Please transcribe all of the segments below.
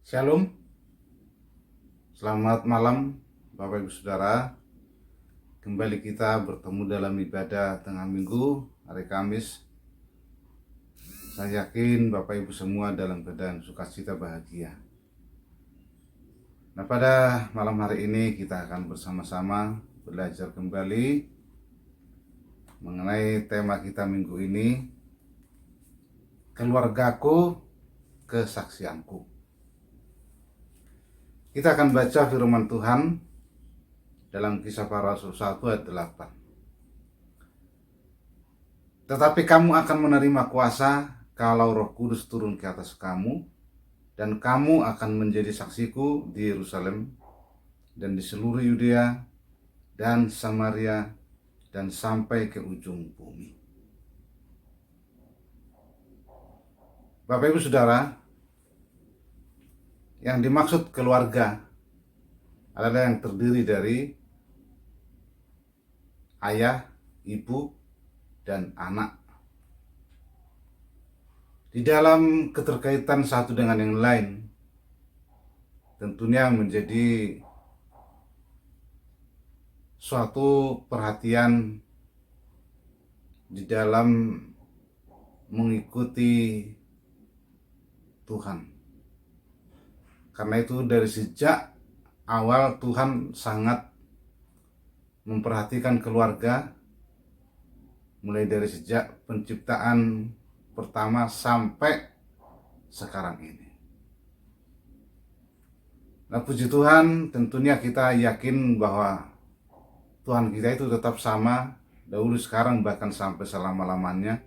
Shalom, selamat malam Bapak Ibu Saudara. Kembali kita bertemu dalam ibadah tengah minggu, hari Kamis. Saya yakin Bapak Ibu semua dalam keadaan sukacita bahagia. Nah, pada malam hari ini kita akan bersama-sama belajar kembali mengenai tema kita minggu ini, keluargaku, kesaksianku. Kita akan baca firman Tuhan dalam Kisah Para Rasul 1 ayat 8. Tetapi kamu akan menerima kuasa kalau Roh Kudus turun ke atas kamu, dan kamu akan menjadi saksiku di Yerusalem dan di seluruh Yudea dan Samaria dan sampai ke ujung bumi. Bapak Ibu Saudara, yang dimaksud keluarga adalah yang terdiri dari ayah, ibu, dan anak. Di dalam keterkaitan satu dengan yang lain, tentunya menjadi suatu perhatian di dalam mengikuti Tuhan. Karena itu dari sejak awal Tuhan sangat memperhatikan keluarga, mulai dari sejak penciptaan pertama sampai sekarang ini. Nah, puji Tuhan, tentunya kita yakin bahwa Tuhan kita itu tetap sama, dahulu, sekarang, bahkan sampai selama-lamanya,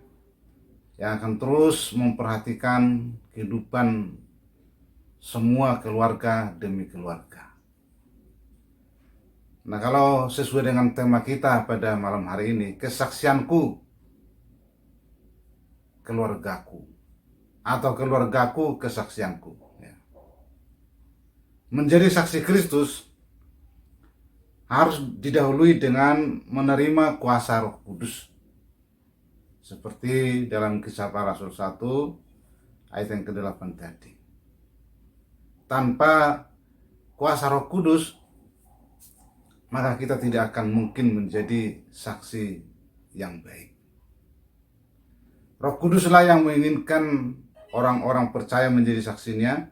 yang akan terus memperhatikan kehidupan semua keluarga demi keluarga. Nah, kalau sesuai dengan tema kita pada malam hari ini, kesaksianku, keluargaku, atau keluargaku, kesaksianku. Menjadi saksi Kristus harus didahului dengan menerima kuasa Roh Kudus. Seperti dalam Kisah Para Rasul 1 ayat yang ke-8 tadi. Tanpa kuasa Roh Kudus, maka kita tidak akan mungkin menjadi saksi yang baik. Roh Kuduslah yang menginginkan orang-orang percaya menjadi saksinya,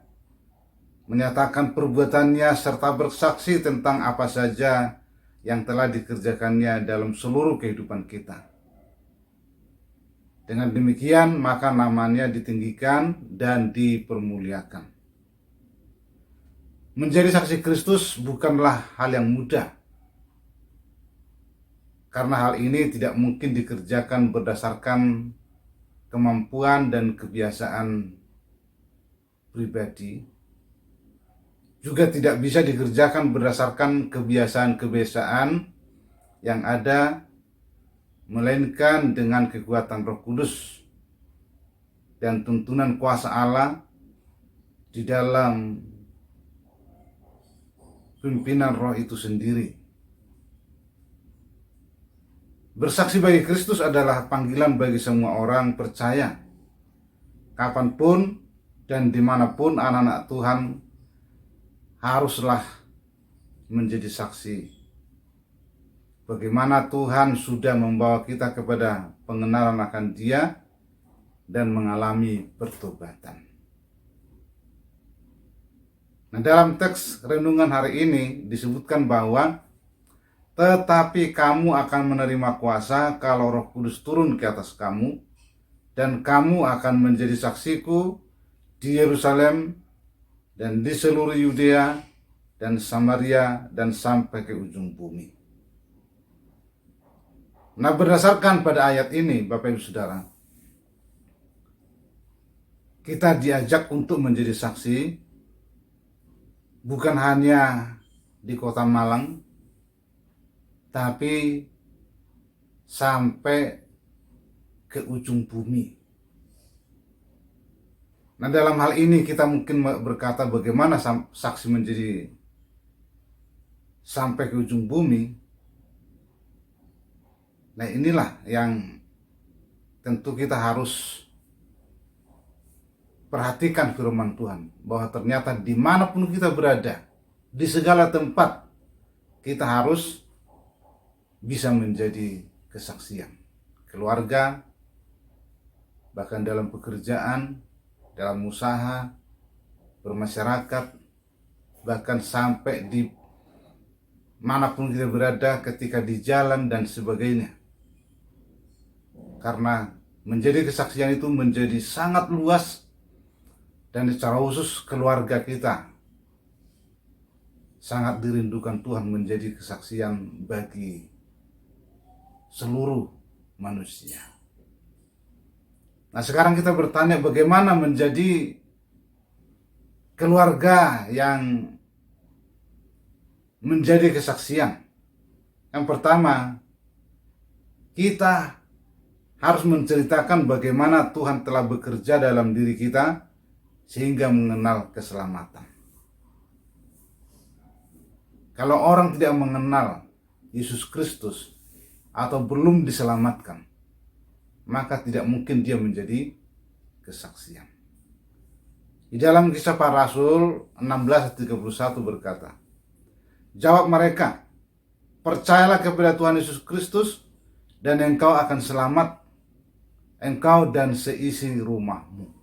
menyatakan perbuatannya serta bersaksi tentang apa saja yang telah dikerjakannya dalam seluruh kehidupan kita. Dengan demikian, maka namanya ditinggikan dan dipermuliakan. Menjadi saksi Kristus bukanlah hal yang mudah, karena hal ini tidak mungkin dikerjakan berdasarkan kemampuan dan kebiasaan pribadi. Juga tidak bisa dikerjakan berdasarkan kebiasaan-kebiasaan yang ada, melainkan dengan kekuatan Roh Kudus dan tuntunan kuasa Allah di dalam pimpinan Roh itu sendiri. Bersaksi bagi Kristus adalah panggilan bagi semua orang percaya, kapanpun dan dimanapun anak-anak Tuhan haruslah menjadi saksi bagaimana Tuhan sudah membawa kita kepada pengenalan akan Dia dan mengalami pertobatan. Nah, dalam teks renungan hari ini disebutkan bahwa tetapi kamu akan menerima kuasa kalau Roh Kudus turun ke atas kamu, dan kamu akan menjadi saksiku di Yerusalem dan di seluruh Yudea dan Samaria dan sampai ke ujung bumi. Nah, berdasarkan pada ayat ini, Bapak Ibu Saudara, kita diajak untuk menjadi saksi bukan hanya di Kota Malang, tapi sampai ke ujung bumi. Nah, dalam hal ini kita mungkin berkata bagaimana saksi menjadi sampai ke ujung bumi. Nah, inilah yang tentu kita harus perhatikan firman Tuhan, bahwa ternyata dimanapun kita berada, di segala tempat, kita harus bisa menjadi kesaksian. Keluarga, bahkan dalam pekerjaan, dalam usaha, bermasyarakat, bahkan sampai di manapun kita berada, ketika di jalan dan sebagainya. Karena menjadi kesaksian itu menjadi sangat luas, dan secara khusus keluarga kita sangat dirindukan Tuhan menjadi kesaksian bagi seluruh manusia. Nah, sekarang kita bertanya bagaimana menjadi keluarga yang menjadi kesaksian. Yang pertama, kita harus menceritakan bagaimana Tuhan telah bekerja dalam diri kita sehingga mengenal keselamatan. Kalau orang tidak mengenal Yesus Kristus atau belum diselamatkan, maka tidak mungkin dia menjadi kesaksian. Di dalam Kisah Para Rasul 16:31 berkata, jawab mereka, percayalah kepada Tuhan Yesus Kristus dan engkau akan selamat, engkau dan seisi rumahmu.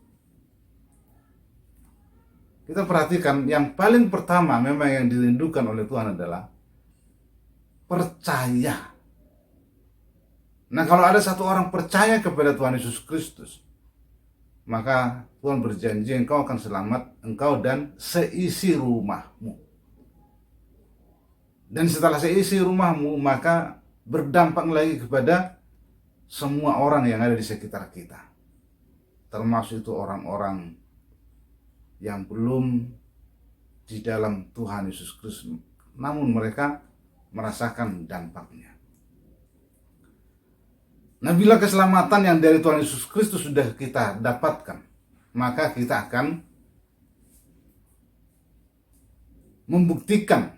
Kita perhatikan, yang paling pertama memang yang dirindukan oleh Tuhan adalah percaya. Nah, kalau ada satu orang percaya kepada Tuhan Yesus Kristus, maka Tuhan berjanji engkau akan selamat, engkau dan seisi rumahmu. Dan setelah seisi rumahmu, maka berdampak lagi kepada semua orang yang ada di sekitar kita. Termasuk itu orang-orang yang belum di dalam Tuhan Yesus Kristus, namun mereka merasakan dampaknya. Nah, bila keselamatan yang dari Tuhan Yesus Kristus sudah kita dapatkan, maka kita akan membuktikan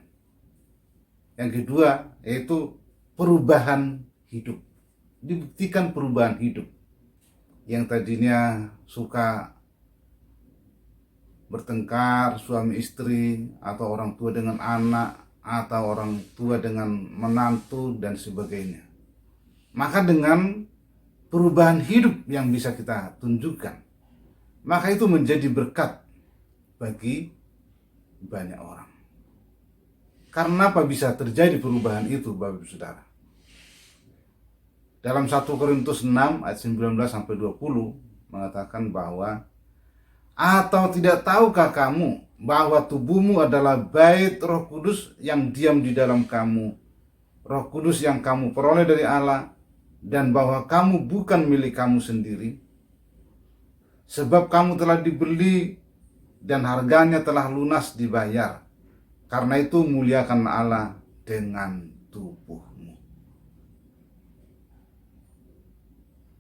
yang kedua, yaitu perubahan hidup. Dibuktikan perubahan hidup. Yang tadinya suka bertengkar suami istri, atau orang tua dengan anak, atau orang tua dengan menantu dan sebagainya. Maka dengan perubahan hidup yang bisa kita tunjukkan, maka itu menjadi berkat bagi banyak orang. Karena apa bisa terjadi perubahan itu, Bapak Ibu Saudara? Dalam 1 Korintus 6 ayat 19-20 mengatakan bahwa, atau tidak tahukah kamu bahwa tubuhmu adalah bait Roh Kudus yang diam di dalam kamu, Roh Kudus yang kamu peroleh dari Allah, dan bahwa kamu bukan milik kamu sendiri, sebab kamu telah dibeli dan harganya telah lunas dibayar. Karena itu muliakan Allah dengan tubuhmu.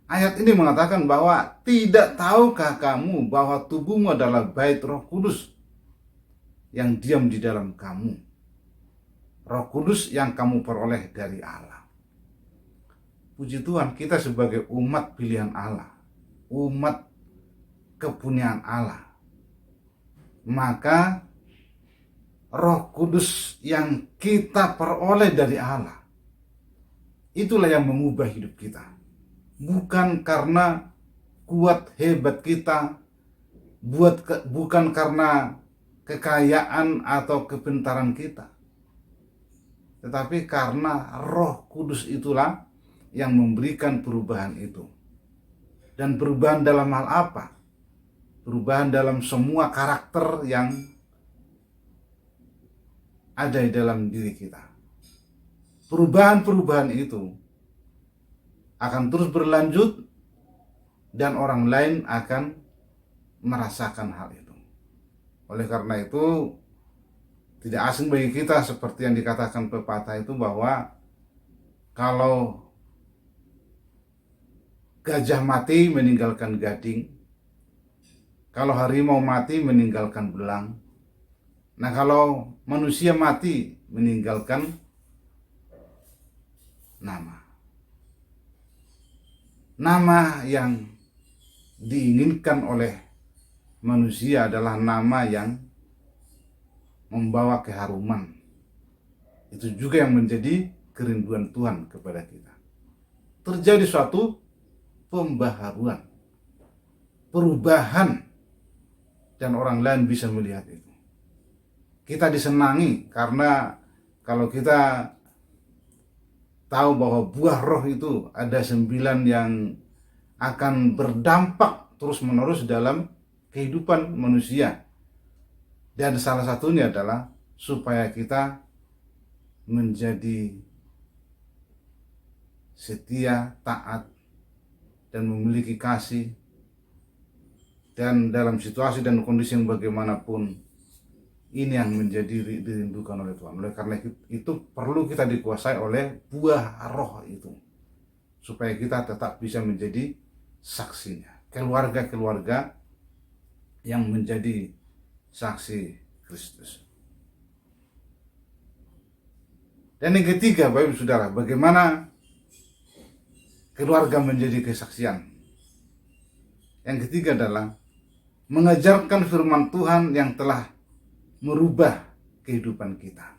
Ayat ini mengatakan bahwa tidak tahukah kamu bahwa tubuhmu adalah bait Roh Kudus yang diam di dalam kamu, Roh Kudus yang kamu peroleh dari Allah. Puji Tuhan, kita sebagai umat pilihan Allah, umat kepunyaan Allah, maka Roh Kudus yang kita peroleh dari Allah, itulah yang mengubah hidup kita. Bukan karena kuat hebat kita, bukan karena kekayaan atau kepintaran kita, tetapi karena Roh Kudus itulah yang memberikan perubahan itu. Dan perubahan dalam hal apa? Perubahan dalam semua karakter yang ada di dalam diri kita. Perubahan-perubahan itu akan terus berlanjut dan orang lain akan merasakan hal itu. Oleh karena itu, tidak asing bagi kita seperti yang dikatakan pepatah itu, bahwa kalau gajah mati meninggalkan gading, kalau harimau mati meninggalkan belang, nah kalau manusia mati meninggalkan nama. Nama yang diinginkan oleh manusia adalah nama yang membawa keharuman. Itu juga yang menjadi kerinduan Tuhan kepada kita. Terjadi suatu pembaharuan, perubahan, dan orang lain bisa melihat itu. Kita disenangi karena kalau kita tahu bahwa buah roh itu ada 9 yang akan berdampak terus-menerus dalam kehidupan manusia. Dan salah satunya adalah supaya kita menjadi setia, taat, dan memiliki kasih. Dan dalam situasi dan kondisi yang bagaimanapun, ini yang menjadi dirindukan oleh Tuhan. Oleh karena itu perlu kita dikuasai oleh buah roh itu, supaya kita tetap bisa menjadi saksinya. Keluarga-keluarga yang menjadi saksi Kristus. Dan yang ketiga, Bapak Ibu Saudara, bagaimana keluarga menjadi kesaksian. Yang ketiga adalah mengajarkan firman Tuhan yang telah merubah kehidupan kita.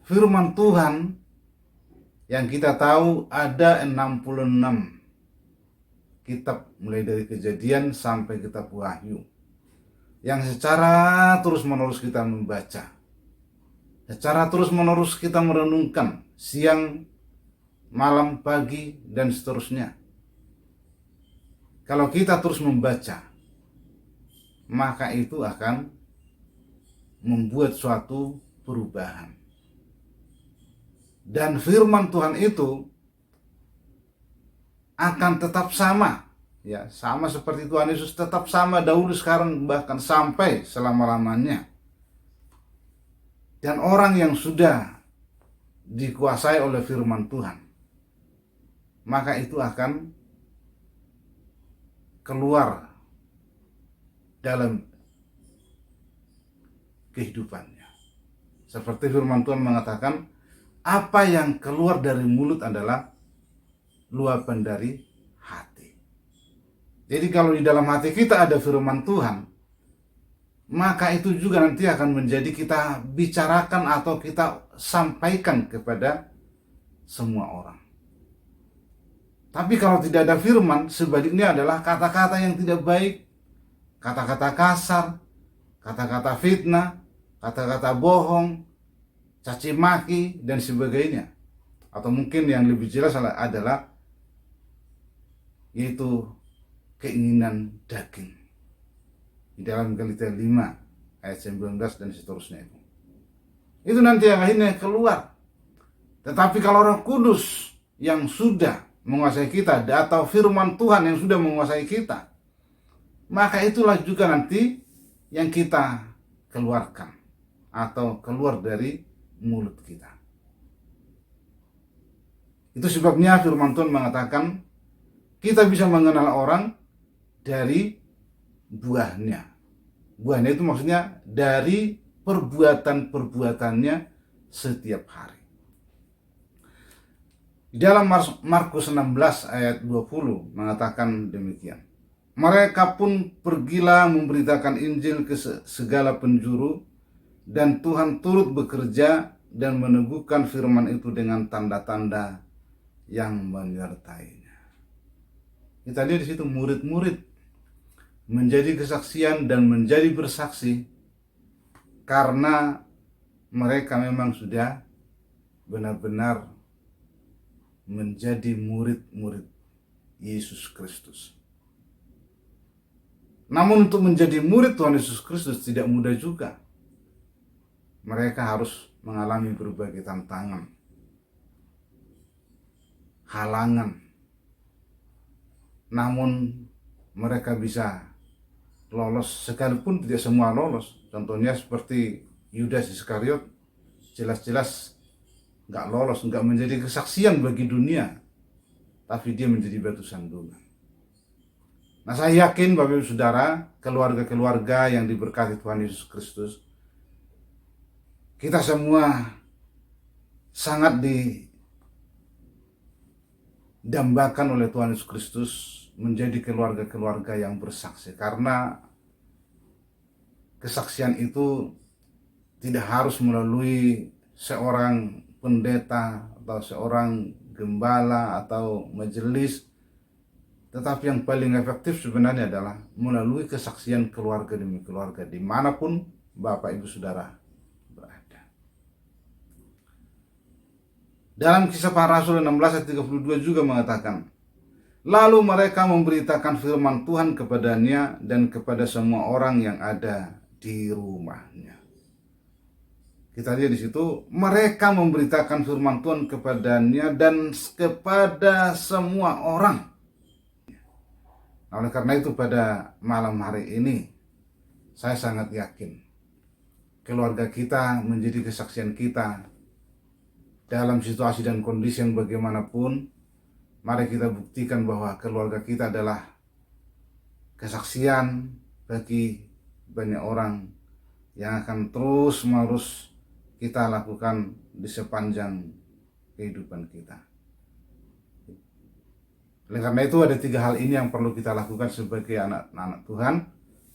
Firman Tuhan yang kita tahu ada 66 kitab, mulai dari Kejadian sampai kitab Wahyu, yang secara terus-menerus kita membaca, secara terus-menerus kita merenungkan, siang, malam, pagi, dan seterusnya. Kalau kita terus membaca, maka itu akan membuat suatu perubahan. Dan firman Tuhan itu akan tetap sama, ya, sama seperti Tuhan Yesus tetap sama dahulu, sekarang, bahkan sampai selama-lamanya. Dan orang yang sudah dikuasai oleh firman Tuhan, maka itu akan keluar dalam kehidupannya. Seperti firman Tuhan mengatakan, apa yang keluar dari mulut adalah luapan dari hati. Jadi kalau di dalam hati kita ada firman Tuhan, maka itu juga nanti akan menjadi kita bicarakan atau kita sampaikan kepada semua orang. Tapi kalau tidak ada firman, sebaliknya adalah kata-kata yang tidak baik, kata-kata kasar, kata-kata fitnah, kata-kata bohong, caci maki, dan sebagainya. Atau mungkin yang lebih jelas adalah yaitu keinginan daging. Di dalam Galatia 5 ayat 19 dan seterusnya itu. Itu nanti yang akhirnya keluar. Tetapi kalau Roh Kudus yang sudah menguasai kita, atau firman Tuhan yang sudah menguasai kita, maka itulah juga nanti yang kita keluarkan atau keluar dari mulut kita. Itu sebabnya firman Tuhan mengatakan kita bisa mengenal orang dari buahnya. Buahnya itu maksudnya dari perbuatan-perbuatannya setiap hari. Di dalam Markus 16 ayat 20 mengatakan demikian. Mereka pun pergilah memberitakan Injil ke segala penjuru, dan Tuhan turut bekerja dan meneguhkan firman itu dengan tanda-tanda yang menyertainya. Kita lihat di situ murid-murid menjadi kesaksian dan menjadi bersaksi karena mereka memang sudah benar-benar menjadi murid-murid Yesus Kristus. Namun untuk menjadi murid Tuhan Yesus Kristus tidak mudah juga. Mereka harus mengalami berbagai tantangan, halangan. Namun mereka bisa lolos, sekalipun tidak semua lolos. Contohnya seperti Yudas Iskariot, jelas-jelas nggak lolos, nggak menjadi kesaksian bagi dunia, tapi dia menjadi batu sandungan. Nah, saya yakin Bapak Ibu Saudara, keluarga-keluarga yang diberkati Tuhan Yesus Kristus, kita semua sangat didambakan oleh Tuhan Yesus Kristus menjadi keluarga-keluarga yang bersaksi, karena kesaksian itu tidak harus melalui seorang pendeta atau seorang gembala atau majelis, tetapi yang paling efektif sebenarnya adalah melalui kesaksian keluarga demi keluarga dimanapun Bapak Ibu Saudara berada. Dalam Kisah Para Rasul 16 ayat 32 juga mengatakan, lalu mereka memberitakan firman Tuhan kepadanya dan kepada semua orang yang ada di rumahnya. Kita lihat di situ, mereka memberitakan firman Tuhan kepadanya dan kepada semua orang. Nah, oleh karena itu pada malam hari ini saya sangat yakin keluarga kita menjadi kesaksian kita dalam situasi dan kondisi yang bagaimanapun. Mari kita buktikan bahwa keluarga kita adalah kesaksian bagi banyak orang yang akan terus menerus kita lakukan di sepanjang kehidupan kita. Oleh karena itu ada 3 hal ini yang perlu kita lakukan sebagai anak-anak Tuhan.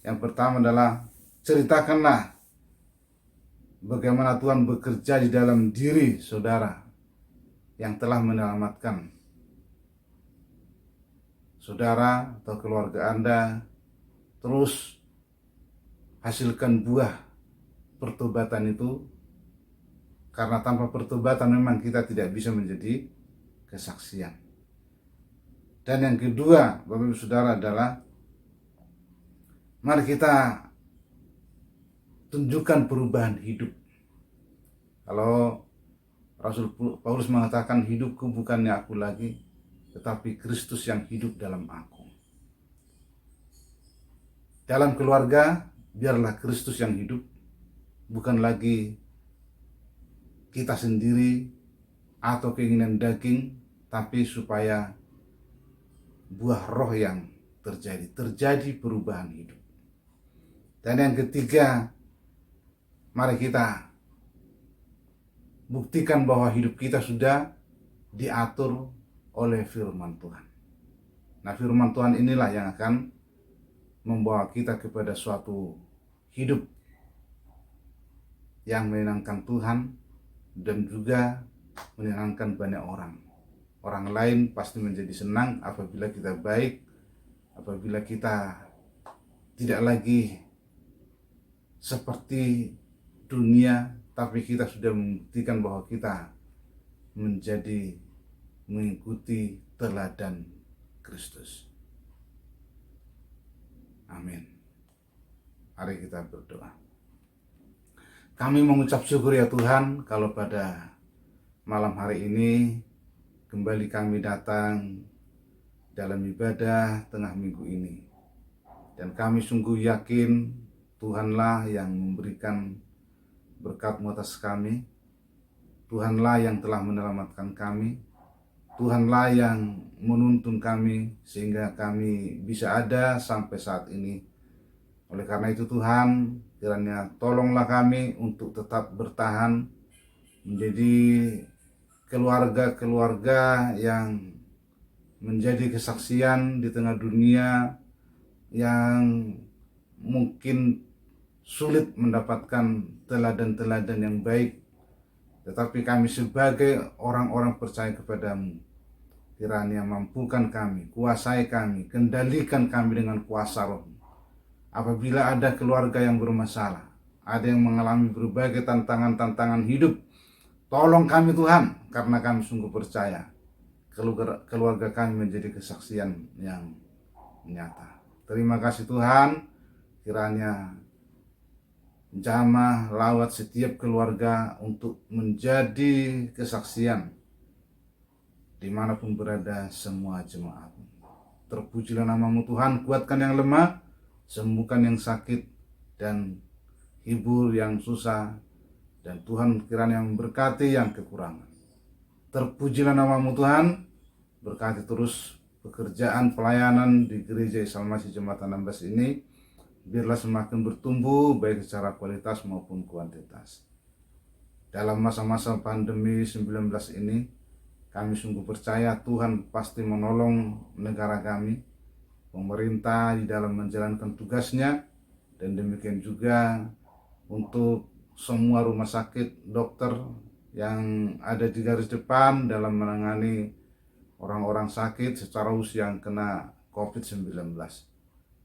Yang pertama adalah ceritakanlah bagaimana Tuhan bekerja di dalam diri saudara yang telah menyelamatkan saudara atau keluarga Anda. Terus hasilkan buah pertobatan itu, karena tanpa pertobatan memang kita tidak bisa menjadi kesaksian. Dan yang kedua, Bapak Ibu Saudara, adalah mari kita tunjukkan perubahan hidup. Kalau Rasul Paulus mengatakan, hidupku bukannya aku lagi, tetapi Kristus yang hidup dalam aku. Dalam keluarga, biarlah Kristus yang hidup, bukan lagi kita sendiri atau keinginan daging, tapi supaya buah roh yang terjadi perubahan hidup. Dan yang ketiga, mari kita buktikan bahwa hidup kita sudah diatur oleh firman Tuhan. Nah, firman Tuhan inilah yang akan membawa kita kepada suatu hidup yang menyenangkan Tuhan dan juga menyenangkan banyak orang. Orang lain pasti menjadi senang apabila kita baik, apabila kita tidak lagi seperti dunia, tapi kita sudah membuktikan bahwa kita menjadi mengikuti teladan Kristus. Amin. Mari kita berdoa. Kami mengucap syukur ya Tuhan, kalau pada malam hari ini kembali kami datang dalam ibadah tengah minggu ini. Dan kami sungguh yakin Tuhanlah yang memberikan berkat-Mu atas kami. Tuhanlah yang telah menyelamatkan kami. Tuhanlah yang menuntun kami sehingga kami bisa ada sampai saat ini. Oleh karena itu Tuhan, kiranya tolonglah kami untuk tetap bertahan menjadi keluarga-keluarga yang menjadi kesaksian di tengah dunia yang mungkin sulit mendapatkan teladan-teladan yang baik. Tetapi kami sebagai orang-orang percaya kepadamu, kiranya mampukan kami, kuasai kami, kendalikan kami dengan kuasa Roh. Apabila ada keluarga yang bermasalah, ada yang mengalami berbagai tantangan-tantangan hidup, tolong kami Tuhan, karena kami sungguh percaya keluarga kami menjadi kesaksian yang nyata. Terima kasih Tuhan, kiranya jamah lawat setiap keluarga untuk menjadi kesaksian dimanapun berada semua jemaat. Terpujilah nama-Mu Tuhan, kuatkan yang lemah, sembuhkan yang sakit, dan hibur yang susah. Dan Tuhan kiranya memberkati yang kekurangan. Terpujilah nama-Mu Tuhan, berkati terus pekerjaan pelayanan di Gereja Isa Masih Jembatan 16 ini. Biarlah semakin bertumbuh baik secara kualitas maupun kuantitas. Dalam masa-masa pandemi 19 ini, kami sungguh percaya Tuhan pasti menolong negara kami. pemerintah di dalam menjalankan tugasnya, dan demikian juga untuk semua rumah sakit, dokter yang ada di garis depan dalam menangani orang-orang sakit secara usia yang kena COVID-19.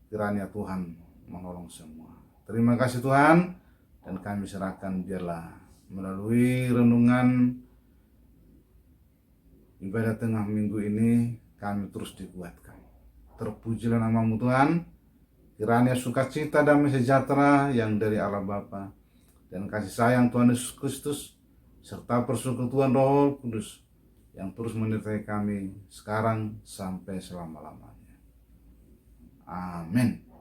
Kiranya Tuhan menolong semua. Terima kasih Tuhan, dan kami serahkan biarlah melalui renungan ibadah tengah minggu ini kami terus dikuatkan. Terpujilah namamu Tuhan. Kiranya sukacita damai sejahtera yang dari Allah Bapa dan kasih sayang Tuhan Yesus Kristus serta persekutuan Roh Kudus yang terus menyertai kami sekarang sampai selama-lamanya. Amin.